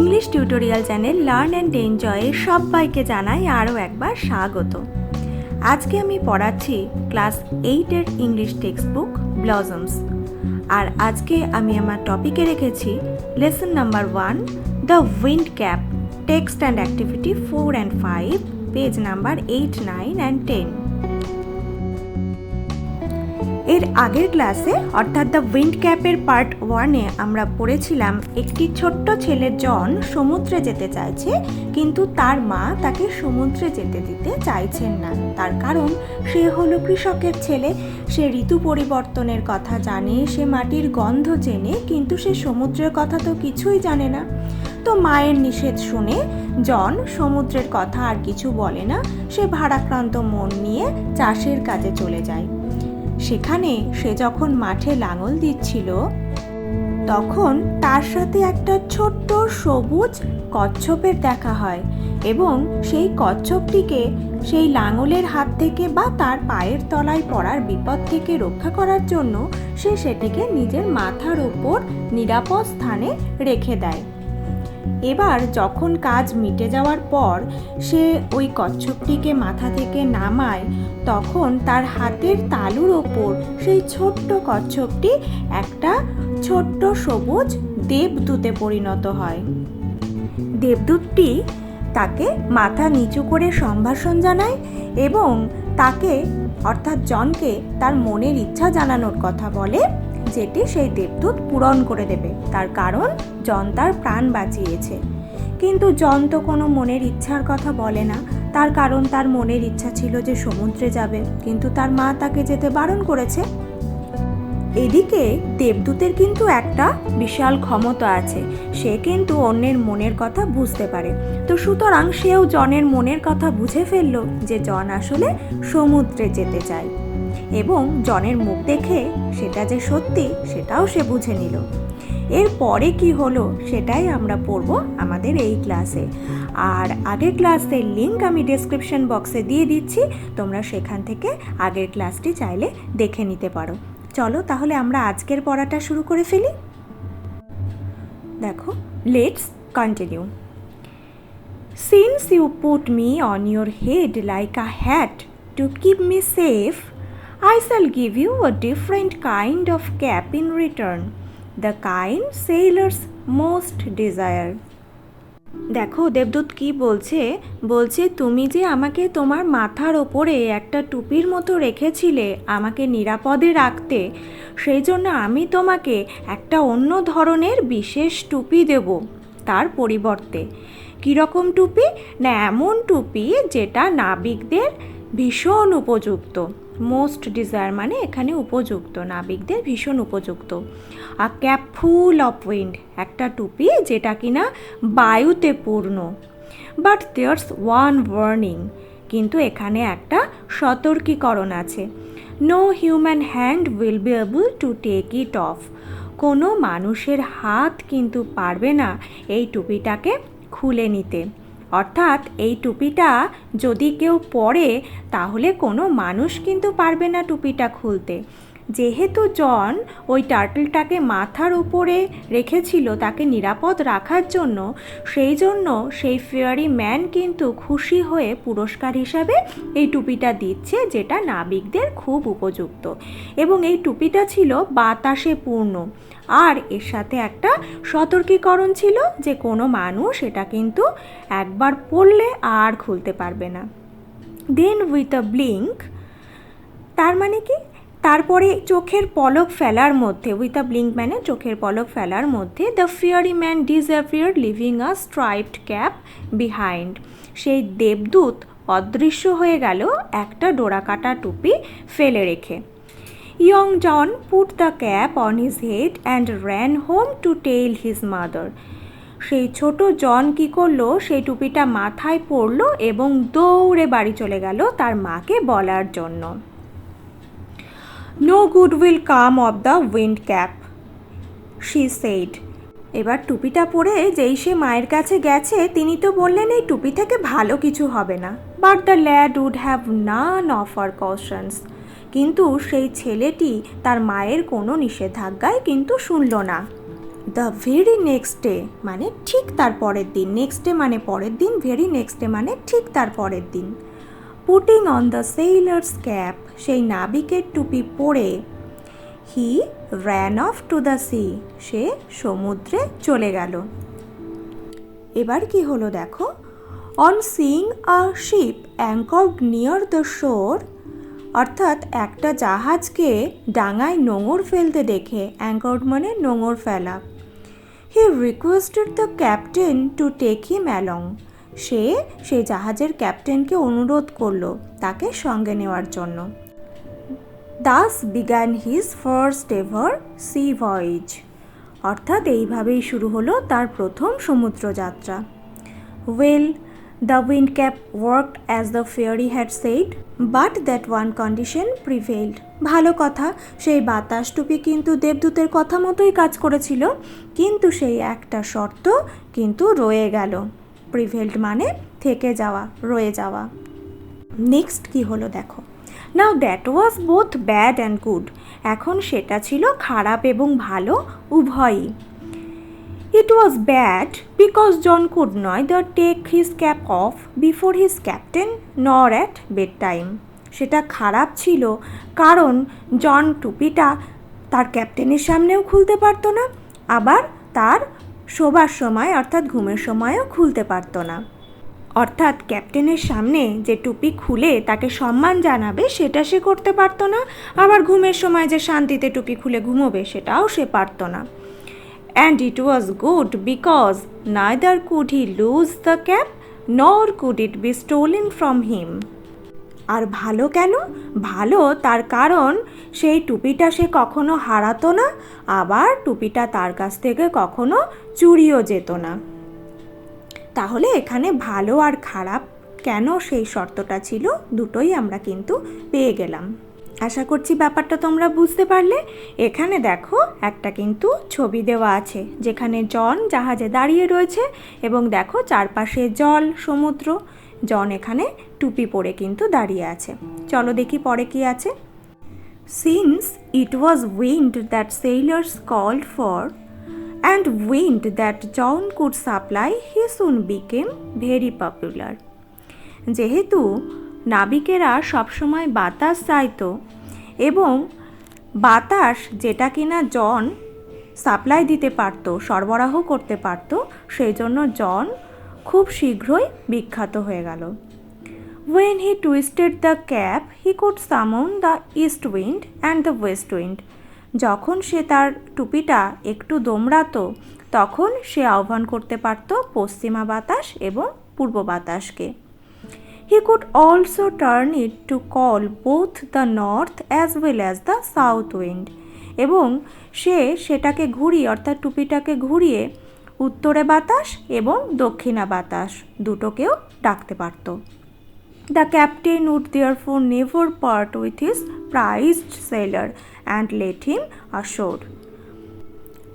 English tutorial channel learn and এনজয়ে সবাইকে জানাই আরও একবার স্বাগত। আজকে আমি পড়াচ্ছি ক্লাস 8-এর ইংলিশ টেক্সট বুক ব্লজমস। আর আজকে আমি আমার টপিকে রেখেছি lesson number 1 the wind cap, text and activity 4 and 5, page number 8, 9 and 10। এর আগের ক্লাসে অর্থাৎ দ্য উইন্ড ক্যাপের পার্ট 1-এ আমরা পড়েছিলাম একটি ছোট্ট ছেলে জন সমুদ্রে যেতে চাইছে, কিন্তু তার মা তাকে সমুদ্রে যেতে দিতে চাইছেন না। তার কারণ সে হলো কৃষকের ছেলে, সে ঋতু পরিবর্তনের কথা জানে, সে মাটির গন্ধ চেনে, কিন্তু সে সমুদ্রের কথা তো কিছুই জানে না। তো মায়ের নিষেধ শুনে জন সমুদ্রের কথা আর কিছু বলে না, সে ভারাক্রান্ত মন নিয়ে চাষের কাজে চলে যায়। সেখানে সে যখন মাঠে লাঙল দিচ্ছিল তখন তার সাথে একটা ছোট্ট সবুজ কচ্ছপের দেখা হয়, এবং সেই কচ্ছপটিকে সেই লাঙলের হাত থেকে বা তার পায়ের তলায় পড়ার বিপদ থেকে রক্ষা করার জন্য সে সেটিকে নিজের মাথার উপর নিরাপদ স্থানে রেখে দেয়। এবার যখন কাজ মিটে যাওয়ার পর সে ওই কচ্ছপটিকে মাথা থেকে নামায়, তখন তার হাতের তালুর ওপর সেই ছোট্ট কচ্ছপটি একটা ছোট্ট সবুজ দেবদূতে পরিণত হয়। দেবদূতটি তাকে মাথা নিচু করে সম্ভাষণ জানায় এবং তাকে অর্থাৎ জনকে তার মনের ইচ্ছা জানানোর কথা বলে, যেটি সেই দেবদূত পূরণ করে দেবে। তার কারণ জন তার প্রাণ বাঁচিয়েছে। কিন্তু জন তো কোনো মনের ইচ্ছার কথা বলে না, তার কারণ তার মনের ইচ্ছা ছিল যে সমুদ্রে যাবে, কিন্তু তার মা তাকে যেতে বারণ করেছে। এদিকে দেবদূতের কিন্তু একটা বিশাল ক্ষমতা আছে, সে কিন্তু অন্যের মনের কথা বুঝতে পারে। তো সুতরাং সেও জনের মনের কথা বুঝে ফেললো যে জন আসলে সমুদ্রে যেতে চায়, এবং জনের মুখ দেখে সেটা যে সত্যি সেটাও সে বুঝে নিল। এরপরে কি হলো সেটাই আমরা পড়ব আমাদের এই ক্লাসে। আর আগের ক্লাসের লিঙ্ক আমি ডেসক্রিপশন বক্সে দিয়ে দিচ্ছি, তোমরা সেখান থেকে আগের ক্লাসটি চাইলে দেখে নিতে পারো। চলো তাহলে আমরা আজকের পড়াটা শুরু করে ফেলি। দেখো, let's continue. Since you put me on your head like a hat to keep me safe, I shall give you a different kind of cap in return, the kind sailors most desire. দেখো দেবদূত কি বলছে তুমি যে আমাকে তোমার মাথার ওপরে একটা টুপির মতো রেখেছিলে আমাকে নিরাপদে রাখতে, সেই জন্য আমি তোমাকে একটা অন্য ধরনের বিশেষ টুপি দেব তার পরিবর্তে। কীরকম টুপি? না, এমন টুপি যেটা নাবিকদের ভীষণ উপযুক্ত। মোস্ট ডিজায়ার মানে এখানে উপযুক্ত, নাবিকদের ভীষণ উপযুক্ত। আর ক্যাপ ফুল অফ উইন্ড, একটা টুপি যেটা কিনা বায়ুতে পূর্ণ। বাট দেয়ার্স ওয়ান ওয়ার্নিং, কিন্তু এখানে একটা সতর্কীকরণ আছে। No human hand will be able to take it off, কোনো মানুষের হাত কিন্তু পারবে না এই টুপিটাকে খুলে নিতে। অর্থাৎ এই টুপিটা যদি কেউ পরে তাহলে কোনো মানুষ কিন্তু পারবে না টুপিটা খুলতে। যেহেতু জন ওই টার্টলটাকে মাথার উপরে রেখেছিল তাকে নিরাপদ রাখার জন্য, সেই জন্য সেই ফেয়ারি ম্যান কিন্তু খুশি হয়ে পুরস্কার হিসাবে এই টুপিটা দিচ্ছে, যেটা নাবিকদের খুব উপযুক্ত। এবং এই টুপিটা ছিল বাতাসে পূর্ণ, আর এর সাথে একটা সতর্কীকরণ ছিল যে কোনো মানুষ এটা কিন্তু একবার পরলে আর খুলতে পারবে না। দেন উইথ আ ব্লিঙ্ক, তার মানে কি? তারপরে চোখের পলক ফেলার মধ্যে, উইথ আ ব্লিঙ্ক মানে চোখের পলক ফেলার মধ্যে, the fiery man disappeared leaving a striped cap behind, সেই দেবদূত অদৃশ্য হয়ে গেল একটা ডোরাকাটা টুপি ফেলে রেখে। Young John put the cap on his head and ran home to tell his mother, সেই ছোট জন কি করলো, সেই টুপিটা মাথায় পরলো এবং দৌড়ে বাড়ি চলে গেল তার মাকে বলার জন্য। No good will come of the wind cap, she said. এবার টুপিটা পরে যেই সে মায়ের কাছে গেছে, তিনি তো বললেন এই টুপি থেকে ভালো কিছু হবে না। But the lad would have none of her cautions, কিন্তু সেই ছেলেটি তার মায়ের কোনো নিষেধাজ্ঞায় কিন্তু শুনল না। দ্য ভেরি নেক্সট ডে মানে ঠিক তার পরের দিন, নেক্সট ডে মানে পরের দিন, ভেরি নেক্সট ডে মানে ঠিক তার পরের দিন। Putting on the sailor's cap, সেই নাবিকের টুপি পরে, he ran off to the sea, সে সমুদ্রে চলে গেল। এবার কি হলো দেখো, on seeing a ship anchored near the shore, অর্থাৎ একটা জাহাজকে ডাঙায় নোঙর ফেলতে দেখে, অ্যাঙ্কর্ড মানে নোঙর ফেলা, he requested the captain to take him along, সে সেই জাহাজের ক্যাপ্টেনকে অনুরোধ করলো তাকে সঙ্গে নেওয়ার জন্য। Thus began his first ever sea voyage, অর্থাৎ এইভাবেই শুরু হলো তার প্রথম সমুদ্রযাত্রা। Well, the wind cap worked as the fairy had said, but that one condition prevailed, ভালো কথা, সেই বাতাস টুপি কিন্তু দেবদূতের কথা মতোই কাজ করেছিল, কিন্তু সেই একটা শর্ত কিন্তু রয়ে গেল। প্রিভেইলড মানে থেকে যাওয়া, রয়ে যাওয়া। নেক্সট কি হলো দেখো, now that was both bad and good, এখন সেটা ছিল খারাপ এবং ভালো উভয়ই। It was bad because John could neither take his cap off before his captain nor at bed time, সেটা খারাপ ছিল কারণ জন টুপিটা তার ক্যাপ্টেনের সামনেও খুলতে পারতো না, আবার তার শোবার সময় অর্থাৎ ঘুমের সময়ও খুলতে পারতো না। অর্থাৎ ক্যাপ্টেনের সামনে যে টুপি খুলে তাকে সম্মান জানাবে সেটা সে করতে পারতো না, আবার ঘুমের সময় যে শান্তিতে টুপি খুলে ঘুমোবে সেটাও সে পারতো না। And it was good because neither could he lose the cap nor could it be stolen from him, আর ভালো কেন, ভালো তার কারণ সেই টুপিটা সে কখনো হারাতো না, আবার টুপিটা তার কাছ থেকে কখনো চুরিও যেত না। তাহলে এখানে ভালো আর খারাপ কেন সেই শর্তটা ছিল, দুটোই আমরা কিন্তু পেয়ে গেলাম। আশা করছি ব্যাপারটা তোমরা বুঝতে পারলে। এখানে দেখো একটা কিন্তু ছবি দেওয়া আছে যেখানে জন জাহাজে দাঁড়িয়ে রয়েছে এবং দেখো চারপাশে জল, সমুদ্র, জন এখানে টুপি পরে কিন্তু দাঁড়িয়ে আছে। চলো দেখি পরে কি আছে। Since it was wind that sailors called for and wind that John could supply, he soon became very popular. যেহেতু নাবিকেরা সবসময় বাতাস চাইতো এবং বাতাস যেটা কিনা জন সাপ্লাই দিতে পারতো, সরবরাহ করতে পারতো, সেই জন্য জন খুব শীঘ্রই বিখ্যাত হয়ে গেল। When he twisted the cap, he could summon the east wind and the west wind. যখন সে তার টুপিটা একটু দোমড়াতো তখন সে আহ্বান করতে পারত পশ্চিমা বাতাস এবং পূর্ব বাতাসকে। He could also turn it to call both the north as well as the south wind. এবং সে সেটাকে ঘুরিয়ে অর্থাৎ টুপিটাকে ঘুরিয়ে উত্তরে বাতাস এবং দক্ষিণা বাতাস দুটোকেও ডাকতে পারত। The captain would therefore never part with his prized sailor and let him ashore.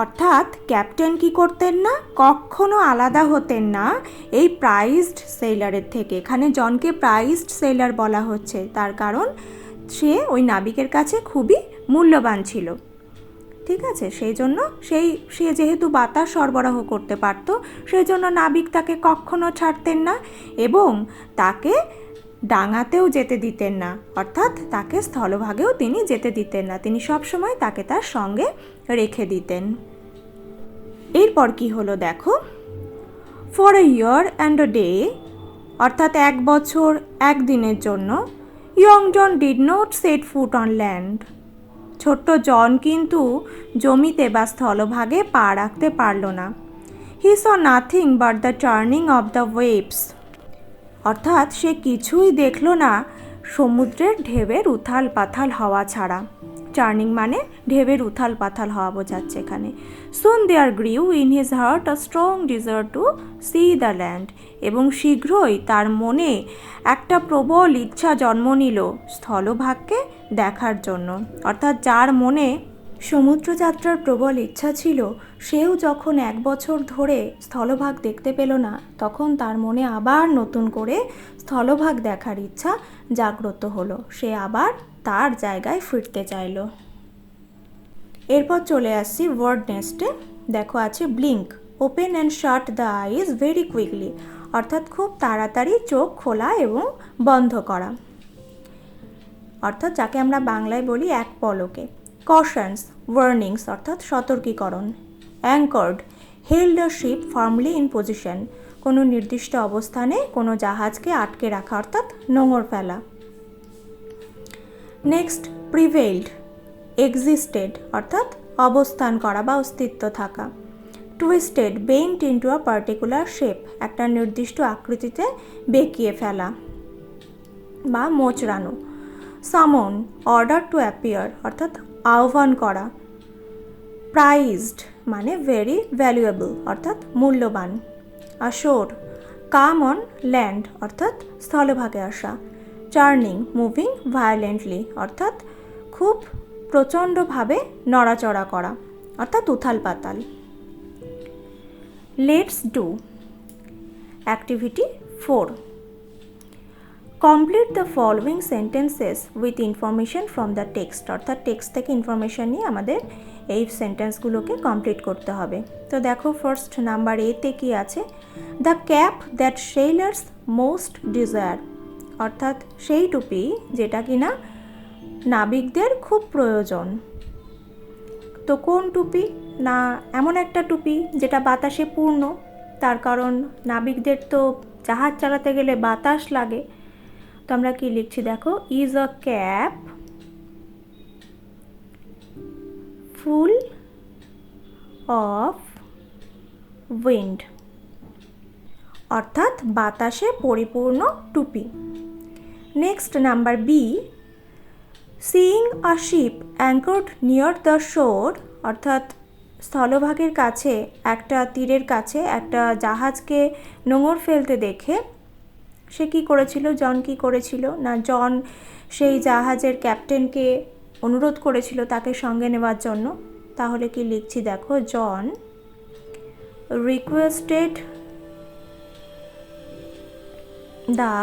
অর্থাৎ ক্যাপ্টেন কি করতেন না, কখনো আলাদা হতেন না এই প্রাইজড সেলারের থেকে। এখানে জনকে প্রাইজড সেলার বলা হচ্ছে তার কারণ সে ওই নাবিকের কাছে খুবই মূল্যবান ছিল। ঠিক আছে, সেই জন্য সে যেহেতু বাতাস সরবরাহ করতে পারত সেই জন্য নাবিক তাকে কখনো ছাড়তেন না এবং তাকে ডাঙাতেও যেতে দিতেন না, অর্থাৎ তাকে স্থলভাগেও তিনি যেতে দিতেন না, তিনি সবসময় তাকে তার সঙ্গে রেখে দিতেন। এরপর কি হলো দেখো, for a year and a day, অর্থাৎ 1 বছর 1 দিনের জন্য, young John did not set foot on land, ছোট্ট জন কিন্তু জমিতে বা স্থলভাগে পা রাখতে পারল না। He saw nothing but the turning of the waves, অর্থাৎ সে কিছুই দেখল না সমুদ্রের ঢেউয়ের উথাল পাথাল হওয়া ছাড়া। টার্নিং মানে ঢেউয়ের উথাল পাথাল হওয়া বোঝাচ্ছে এখানে। Soon there grew in his heart a strong desire to see the land, এবং শীঘ্রই তার মনে একটা প্রবল ইচ্ছা জন্ম নিল স্থলভাগকে দেখার জন্য। অর্থাৎ যার মনে সমুদ্রযাত্রার প্রবল ইচ্ছা ছিল সেও যখন 1 বছর ধরে স্থলভাগ দেখতে পেল না তখন তার মনে আবার নতুন করে স্থলভাগ দেখার ইচ্ছা জাগ্রত হলো, সে আবার তার জায়গায় ফিরতে চাইল। এরপর চলে আসছি ওয়ার্ড নেস্টে। দেখো আছে blink, open and shut the eyes very quickly, অর্থাৎ খুব তাড়াতাড়ি চোখ খোলা এবং বন্ধ করা, অর্থাৎ যাকে আমরা বাংলায় বলি এক পলকে। কশনস, ওয়ার্নিংস অর্থাৎ সতর্কীকরণ। Anchored, held a ship firmly in position, কোনো নির্দিষ্ট অবস্থানে কোনো জাহাজকে আটকে রাখা অর্থাৎ নোঙর ফেলা। নেক্সট, প্রিভেইলড, এক্সিস্টেড অর্থাৎ অবস্থান করা বা অস্তিত্ব থাকা। Twisted, bent into a particular shape, একটা নির্দিষ্ট আকৃতিতে বেঁকিয়ে ফেলা বা মোচড়ানো। সামন, অর্ডার টু অ্যাপিয়ার অর্থাৎ আহ্বান করা। প্রাইজড মানে ভেরি ভ্যালুয়েবল অর্থাৎ মূল্যবান। অ্যাশোর, কাম অন ল্যান্ড অর্থাৎ স্থলভাগে আসা। চার্নিং, মুভিং ভায়োলেন্টলি অর্থাৎ খুব প্রচণ্ডভাবে নড়াচড়া করা অর্থাৎ উথাল পাতাল। Let's do activity 4. Complete the following sentences with information from the text, অর্থাৎ টেক্সট থেকে ইনফরমেশন নিয়ে আমাদের এই সেন্টেন্সগুলোকে কমপ্লিট করতে হবে। তো দেখো ফার্স্ট নাম্বার এতে কি আছে, the cap that sailors most desire, অর্থাৎ সেই টুপি যেটা কিনা নাবিকদের খুব প্রয়োজন। তো কোন টুপি? না এমন একটা টুপি যেটা বাতাসে পূর্ণ, তার কারণ নাবিকদের তো জাহাজ চালাতে গেলে বাতাস লাগে। তো আমরা কি লিখছি দেখো, is a cap full of wind, অর্থাৎ বাতাসে পরিপূর্ণ টুপি। Next number B, seeing a ship anchored near the shore, অর্থাৎ স্থলভাগের কাছে একটা তীরের কাছে একটা জাহাজকে নোঙর ফেলতে দেখে সে কী করেছিল, জন কী করেছিল না জন সেই জাহাজের ক্যাপ্টেনকে অনুরোধ করেছিল তাকে সঙ্গে নেওয়ার জন্য। তাহলে কি লিখছি দেখো, John requested the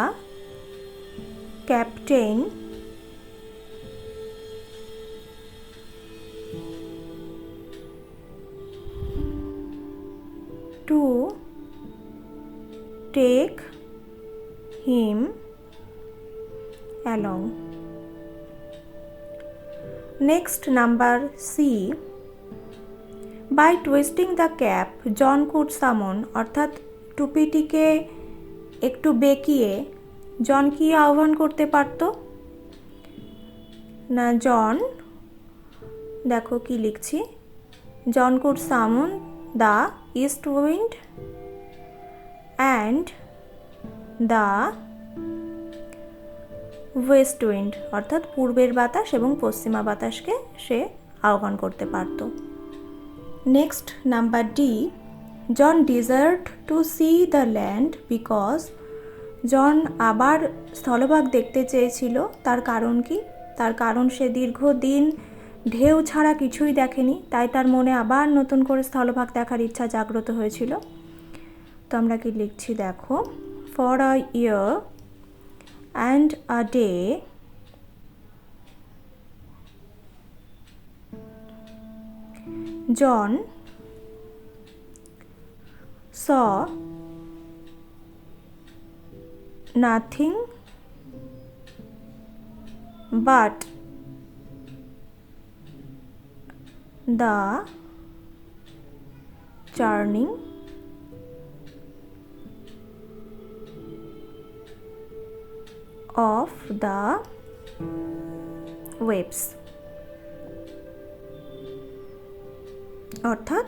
captain to take him along. Next number C, by twisting the cap John could summon, অর্থাৎ টুপিটিকে একটু বেঁকিয়ে জন কি আহ্বান করতে পারত না, জন দেখো কি লিখছি, জন could summon the east wind and the west wind, অর্থাৎ পূর্বের বাতাস এবং পশ্চিমা বাতাসকে সে আহ্বান করতে পারত। Next number D, John desired to see the land because, John আবার স্থলভাগ দেখতে চেয়েছিল, তার কারণ কি? তার কারণ সে দীর্ঘদিন ঢেউ ছাড়া কিছুই দেখেনি, তাই তার মনে আবার নতুন করে স্থলভাগ দেখার ইচ্ছা জাগ্রত হয়েছিল। তো আমরা কি লিখছি দেখো, for a year and a day John saw nothing but the churning of the waves, অর্থাৎ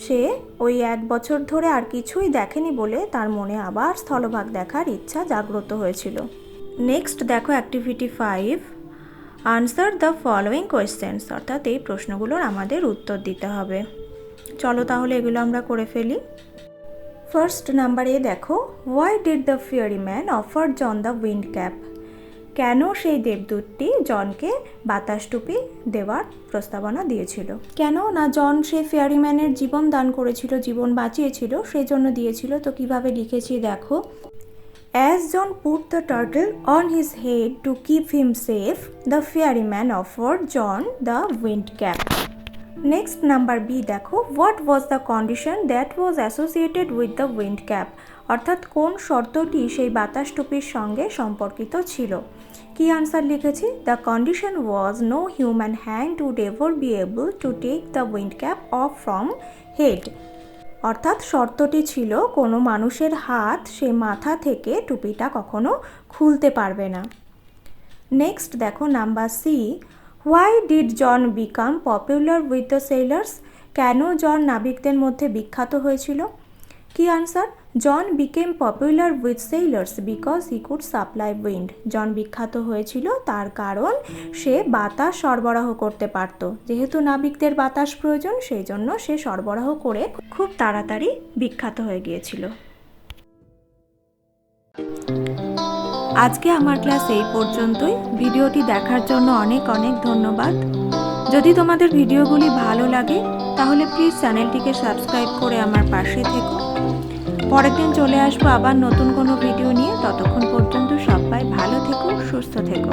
সে ওই 1 বছর ধরে আর কিছুই দেখেনি বলে তার মনে আবার স্থলভাগ দেখার ইচ্ছা জাগ্রত হয়েছিল। নেক্সট দেখো activity 5, answer the following questions, অর্থাৎ এই প্রশ্নগুলোর আমাদের উত্তর দিতে হবে। চলো তাহলে এগুলো আমরা করে ফেলি। ফার্স্ট নাম্বারে দেখো, why did the fairy man offer John the wind cap, কেন সেই দেবদূতটি জনকে বাতাস টুপি দেওয়ার প্রস্তাবনা দিয়েছিল? কেন না জন সেই ফেয়ারিম্যানের জীবন দান করেছিল, জীবন বাঁচিয়েছিল, সেই জন্য দিয়েছিল। তো কিভাবে লিখেছি দেখো, as John put the turtle on his head to keep him safe, the fairyman offered John the wind cap. Next number B দেখো, what was the condition that was associated with the wind cap, অর্থাৎ কোন শর্তটি সেই বাতাস টুপির সঙ্গে সম্পর্কিত ছিল। কি আনসার লিখেছি, the condition was no human hand would ever be able to take the wind cap off from head, অর্থাৎ শর্তটি ছিল কোনো মানুষের হাত সে মাথা থেকে টুপিটা কখনো খুলতে পারবে না। নেক্সট দেখো number C, why did John become popular with the sailors, কেন জন নাবিকদের মধ্যে বিখ্যাত হয়েছিল। কি answer, John became popular with sailors because he could supply wind, John বিখ্যাত হয়েছিল তার কারণ সে বাতাস সরবরাহ করতে পারত, যেহেতু নাবিকদের বাতাস প্রয়োজন সেই জন্য সে সরবরাহ করে খুব তাড়াতাড়ি বিখ্যাত হয়ে গিয়েছিল। আজকে আমার ক্লাস এই পর্যন্তই। ভিডিওটি দেখার জন্য অনেক অনেক ধন্যবাদ। যদি তোমাদের ভিডিওগুলি ভালো লাগে তাহলে প্লিজ চ্যানেলটিকে সাবস্ক্রাইব করে আমার পাশে থেকো। পরের দিন চলে আসবো আবার নতুন কোনো ভিডিও নিয়ে। ততক্ষণ পর্যন্ত সবাই ভালো থেকো, সুস্থ থেকো।